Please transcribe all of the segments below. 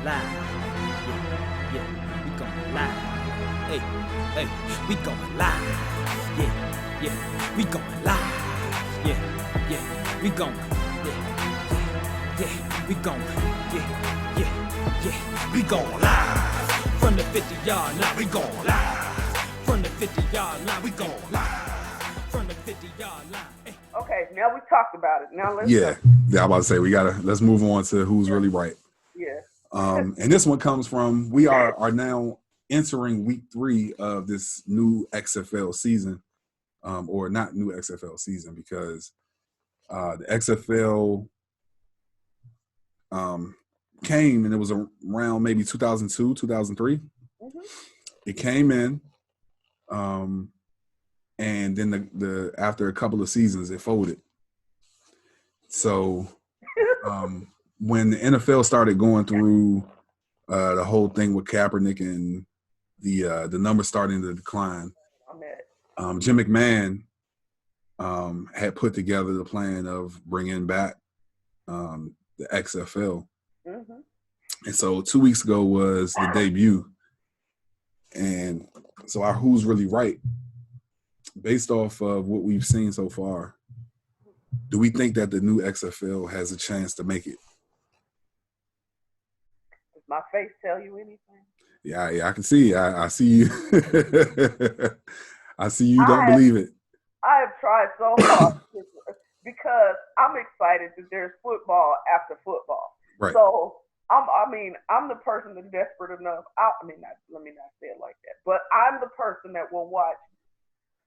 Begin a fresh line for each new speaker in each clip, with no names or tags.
live. Yeah, yeah, we going live. Hey, hey, we going live. Yeah, yeah, we going live. Yeah, yeah, we going. Yeah, yeah, we going. Yeah, yeah, yeah, we going live. From the 50-yard line, we going live. From the 50-yard line, we going live. From the 50-yard line. Hey.
Okay, now we talked about it. Now let's
Yeah, I'm about to say let's move on to who's really right.
Yeah.
And this one comes from we are now entering week 3 of this new XFL season, or not new XFL season because the XFL came and it was around maybe 2002, 2003.
Mm-hmm.
It came in, and then the after a couple of seasons it folded. So when the NFL started going through the whole thing with Kaepernick and the numbers starting to decline, Jim McMahon had put together the plan of bringing back the XFL.
Mm-hmm.
And so 2 weeks ago was the debut. And so our who's really right, based off of what we've seen so far, do we think that the new XFL has a chance to make it?
Does my face tell you anything?
Yeah, I can see. I see you. I see you don't believe it.
I have tried so hard because I'm excited that there's football after football.
Right.
So I'm the person that's desperate enough. Let me not say it like that, but I'm the person that will watch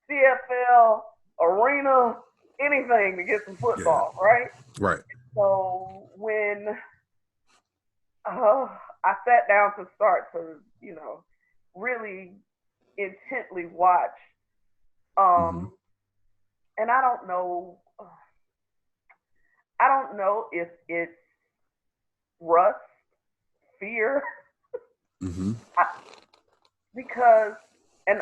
CFL, arena, anything to get some football, right?
Right.
So when I sat down to start to, really intently watch, and I don't know if it's rust, fear, because and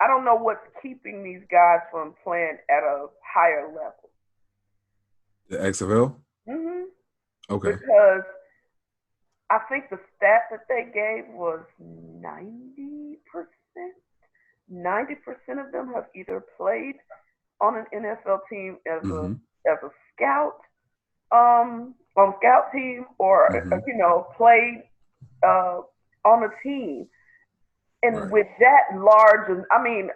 I don't know what's keeping these guys from playing at a higher level.
The XFL?
Mm-hmm.
Okay.
Because I think the stat that they gave was 90%. 90% of them have either played on an NFL team as a scout, on a scout team, or played on a team. And with that large, and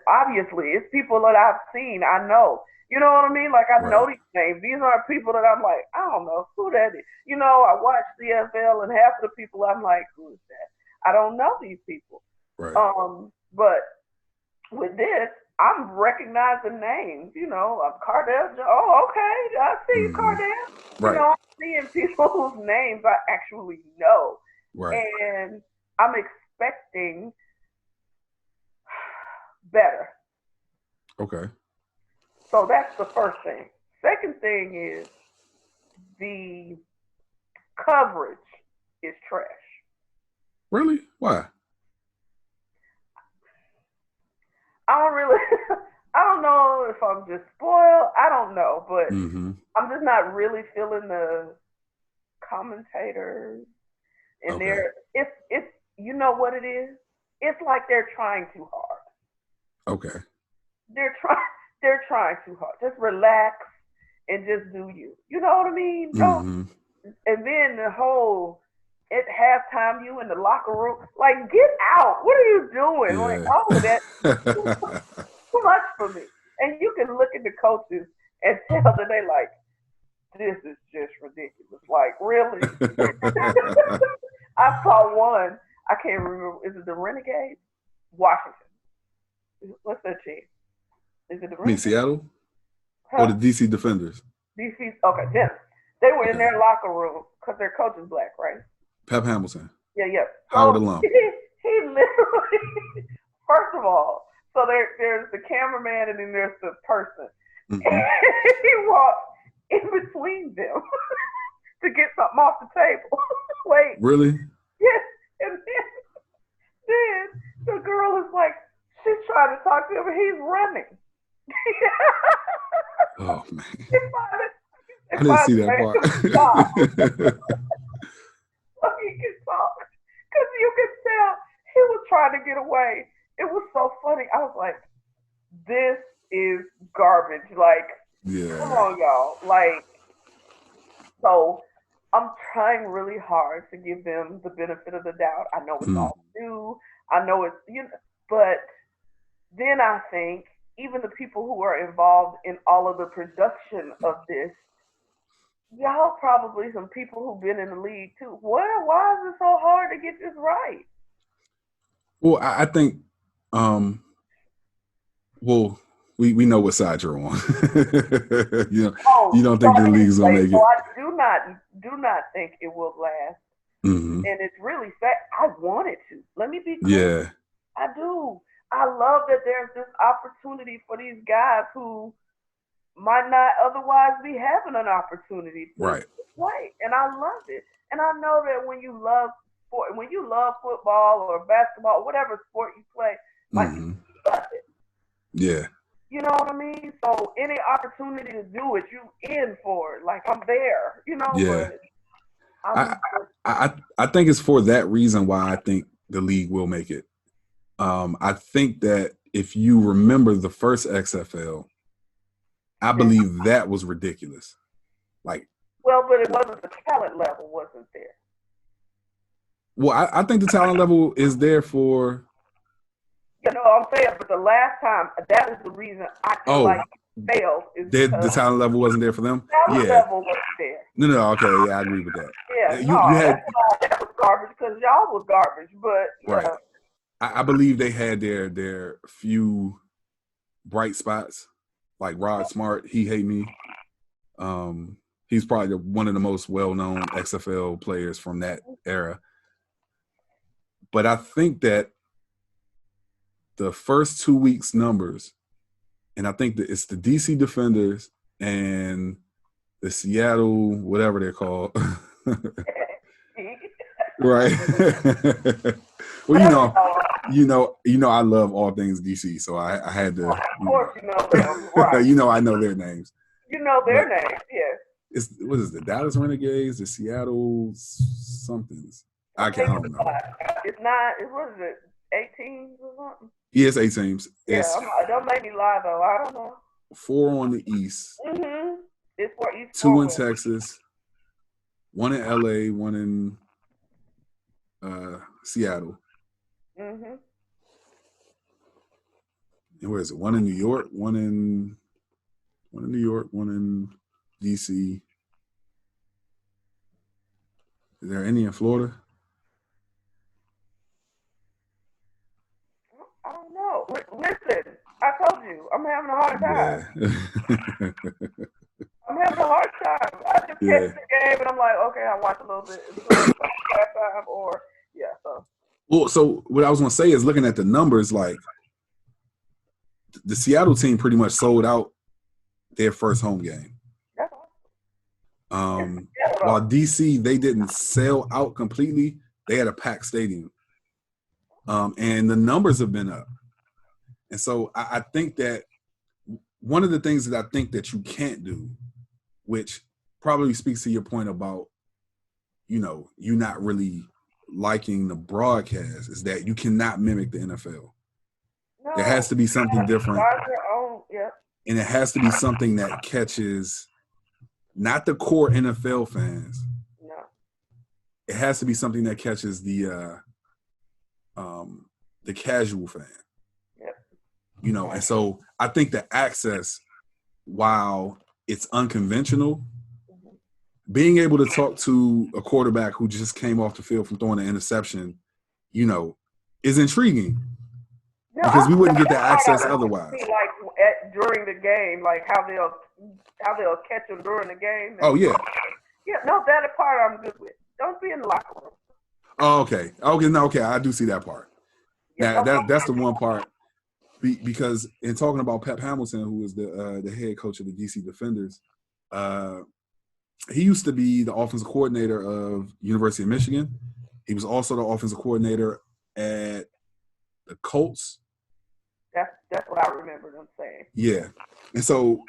obviously, it's people that I've seen, I know. You know what I mean? Like, I know these names. These aren't people that I'm like, I don't know who that is. I watch CFL, and half of the people I'm like, who is that? I don't know these people.
Right.
But with this, I'm recognizing names. Cardell. Oh, okay, I see you, Cardell.
Right.
I'm seeing people whose names I actually know.
Right.
And I'm expecting better.
Okay.
So that's the first thing. Second thing is the coverage is trash.
Really? Why?
I don't know if I'm just spoiled. I don't know, but I'm just not really feeling the commentators. And it's you know what it is? It's like they're trying too hard.
Okay.
They're trying too hard. Just relax and just do you. You know what I mean? And then the whole at halftime, you in the locker room, like, get out. What are you doing?
Yeah.
Like, all of that too much for me. And you can look at the coaches and tell that they like, this is just ridiculous. Like, really? I saw one. I can't remember. Is it the Renegades? Washington. What's that team? Is it the Renegades?
Seattle? Huh? Or the DC Defenders?
DC. Okay, then they were in their locker room because their coach is black, right?
Pep Hamilton.
Yeah.
Howard alum.
He literally, first of all, so there's the cameraman and then there's the person. And he walked in between them to get something off the table. Wait.
Really?
Yes. And then the girl is like, she's trying to talk to him and he's running.
Oh, man. I didn't see that part.
So he can talk. trying to get away. It was so funny. I was like, this is garbage. Like, come on, y'all. Like, so I'm trying really hard to give them the benefit of the doubt. I know it's all new. I know it's, but then I think even the people who are involved in all of the production of this, y'all probably some people who've been in the league too. Why is it so hard to get this right?
Well, I think, we know what side you're on. You don't think the league's gonna make it.
I do not think it will last.
Mm-hmm.
And it's really sad. I want it to. Let me be clear.
Yeah.
I do. I love that there's this opportunity for these guys who might not otherwise be having an opportunity to play. And I love it. And I know that when you love football or basketball, whatever sport you play, like you love it.
Yeah.
You know what I mean? So any opportunity to do it, you in for it. Like I'm there.
Yeah. I think it's for that reason why I think the league will make it. I think that if you remember the first XFL, I believe that was ridiculous. Like,
well, but it wasn't, the talent level wasn't there.
Well, I think the talent level is there for.
I'm saying, but the last time, that is the reason I feel like it failed.
The talent level wasn't there for them?
Talent level wasn't there.
No, okay, yeah, I agree with that.
Yeah, you had that was garbage because y'all was garbage, but
right. I believe they had their few bright spots, like Rod Smart. He hate me. He's probably one of the most well-known XFL players from that era. But I think that the first 2 weeks numbers, and I think that it's the DC Defenders and the Seattle, whatever they're called. Right. Well, I love all things DC, so I had to. Of
course, them, right?
I know their names.
You know their names, yes.
What is it? The Dallas Renegades, the Seattle somethings. I don't know.
It's not. What is it? 8 teams or something?
Yeah, it's 8 teams.
Yeah, don't make me lie though. I don't know.
4 on the East.
Mm-hmm. It's for East.
2 in Texas. 1 in LA. 1 in Seattle.
Mm-hmm.
And where is it? 1 in New York. 1 in New York. 1 in DC. Is there any in Florida?
I don't know. Listen, I told you, I'm having a hard time. Yeah. I'm having a hard time. I just catch the game and I'm like, okay, I watch a little bit.
Well, so what I was going to say is looking at the numbers, like the Seattle team pretty much sold out their first home game. While DC, they didn't sell out completely. They had a packed stadium. And the numbers have been up. And so I think that one of the things that I think that you can't do, which probably speaks to your point about, you not really liking the broadcast, is that you cannot mimic the NFL. No, there has to be something different. And it has to be something that catches not the core NFL fans. No. It has to be something that catches the casual fan. Yep. And so I think the access, while it's unconventional, being able to talk to a quarterback who just came off the field from throwing an interception, is intriguing. No, because we wouldn't get that access otherwise.
Like during the game, like how they'll catch them during the game.
Oh yeah.
Yeah, no, that part I'm good with. Don't be in the locker room.
Oh, okay. Okay, I do see that part. Yeah, that's the one part. Because in talking about Pep Hamilton, who is the head coach of the DC Defenders, he used to be the offensive coordinator of University of Michigan. He was also the offensive coordinator at the Colts.
That's what I remember them saying.
Yeah. And so,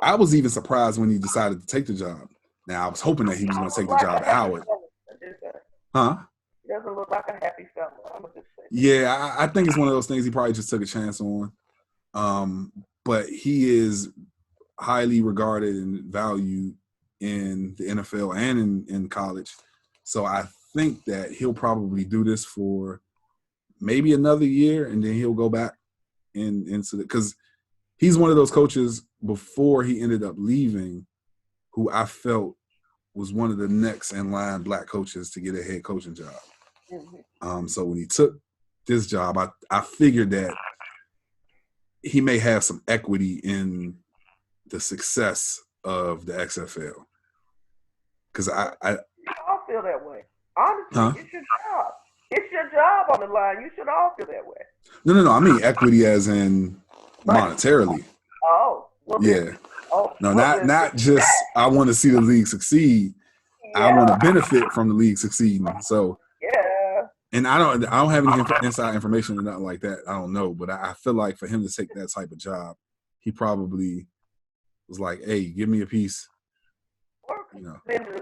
I was even surprised when he decided to take the job. Now, I was hoping that he was going to take the job at Howard.
Huh? He doesn't look like a happy fellow. I'm going to just say
Yeah, I think it's one of those things he probably just took a chance on. But he is highly regarded and valued in the NFL and in college. So I think that he'll probably do this for maybe another year, and then he'll go back into the, because he's one of those coaches before he ended up leaving who I felt was one of the next in line black coaches to get a head coaching job.
Mm-hmm.
So when he took this job, I figured that he may have some equity in the success of the XFL. Because I
all feel that way. Honestly, it's your job. It's your job on the line. You should all feel that way.
No. I mean equity as in monetarily.
Oh. Well,
yeah.
Oh.
No, not just I want to see the league succeed. Yeah. I want to benefit from the league succeeding. So
yeah.
And I don't have any inside information or nothing like that. I don't know, but I feel like for him to take that type of job, he probably was like, "Hey, give me a piece."
You know, then to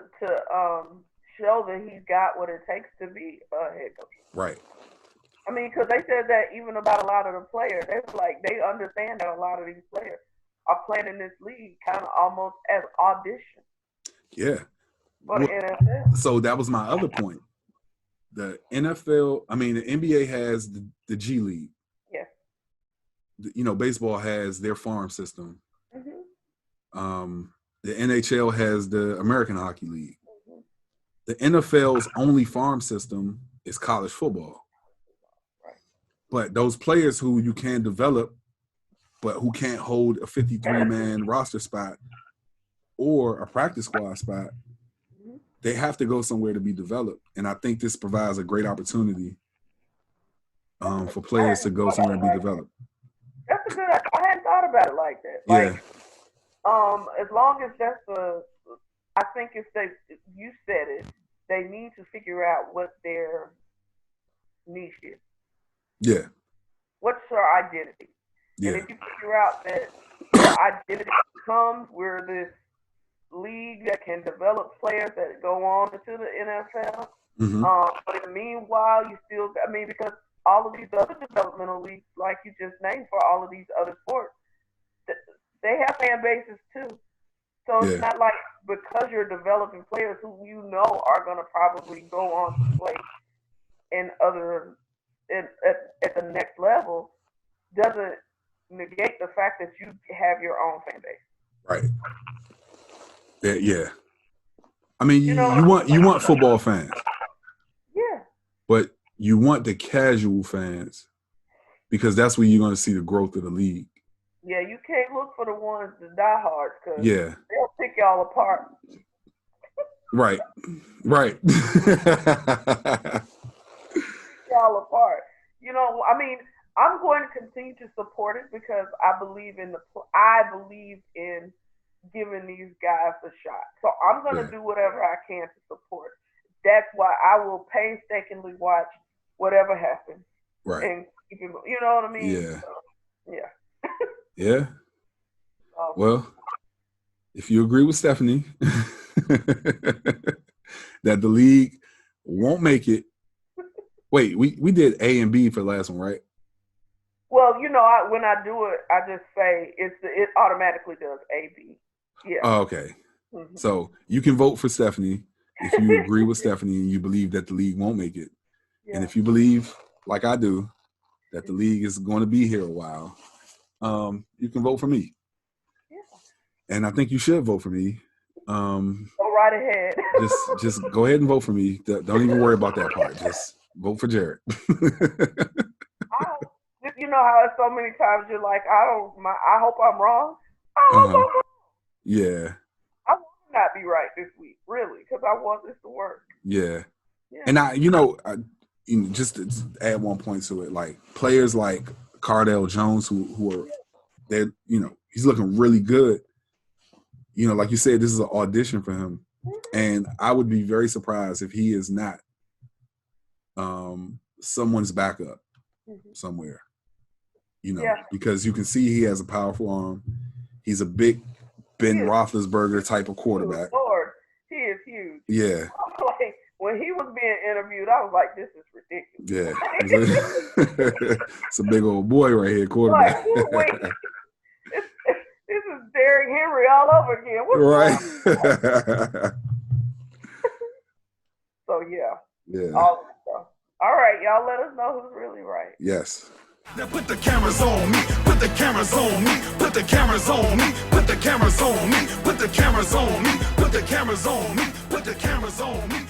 show that he's got what it takes to be a head coach.
Right.
I mean, because they said that even about a lot of the players, they were like, they understand that a lot of these players are playing in this league kind of almost as audition.
Yeah.
For the NFL.
So that was my other point. The NFL, I mean, the NBA has the G League.
Yes.
You know, baseball has their farm system.
Mm-hmm.
The NHL has the American Hockey League. Mm-hmm. The NFL's only farm system is college football.
Right.
But those players who you can develop, but who can't hold a 53-man roster spot or a practice squad spot, they have to go somewhere to be developed. And I think this provides a great opportunity for players to go somewhere and be developed.
That's a good, I hadn't thought about it like that. Like,
yeah.
As long as that's I think if you said it, they need to figure out what their niche is.
Yeah.
What's your identity?
Yeah.
And if you figure out that your identity becomes we're this league that can develop players that go on into the NFL.
Mm-hmm.
But in the meanwhile, you still, I mean, because all of these other developmental leagues, like you just named for all of these other sports, they have fan bases too. So it's not like because you're developing players who you know are going to probably go on to play in other, at the next level, doesn't negate the fact that you have your own fan base.
Right. Yeah. I mean, you want football fans.
Yeah.
But you want the casual fans because that's where you're going to see the growth of the league.
Yeah, you can't look for the ones, the diehards, because
they'll
pick y'all apart.
Right.
Y'all apart. You know, I mean, I'm going to continue to support it because I believe in giving these guys a shot. So I'm going to do whatever I can to support. That's why I will painstakingly watch whatever happens.
Right.
And keep it, you know what I mean?
Yeah.
So, yeah.
Yeah. Well, if you agree with Stephanie that the league won't make it. Wait, we did A and B for the last one, right?
Well, you know, when I do it, I just say it automatically does A, B. Yeah.
Oh, okay. Mm-hmm. So you can vote for Stephanie if you agree with Stephanie and you believe that the league won't make it. Yeah. And if you believe, like I do, that the league is going to be here a while, you can vote for me. Yeah. And I think you should vote for me.
Go right ahead.
just go ahead and vote for me. Don't even worry about that part. Just vote for Jarrett.
You know how so many times you're like, I hope I'm wrong. I hope I'm wrong.
Yeah.
I want to not be right this week, really, because I want this to work.
Yeah. And just to add one point to it, like players like Cardell Jones, who are, they're, he's looking really good. Like you said, this is an audition for him. And I would be very surprised if he is not someone's backup somewhere. Because you can see he has a powerful arm. He's a big Ben Roethlisberger type of quarterback.
Lord, he is huge.
Yeah.
Like, when he was being interviewed, I was like, this is ridiculous.
Yeah. It's a big old boy right here, quarterback.
Like, wait. This is Derrick Henry all over again.
Right.
So, yeah.
Yeah.
All right, y'all let us know who's really right.
Yes.
Now put the cameras on me, put the cameras on me, put the cameras on me, put the cameras on me, put the cameras on me, put the cameras on me, put the cameras on me.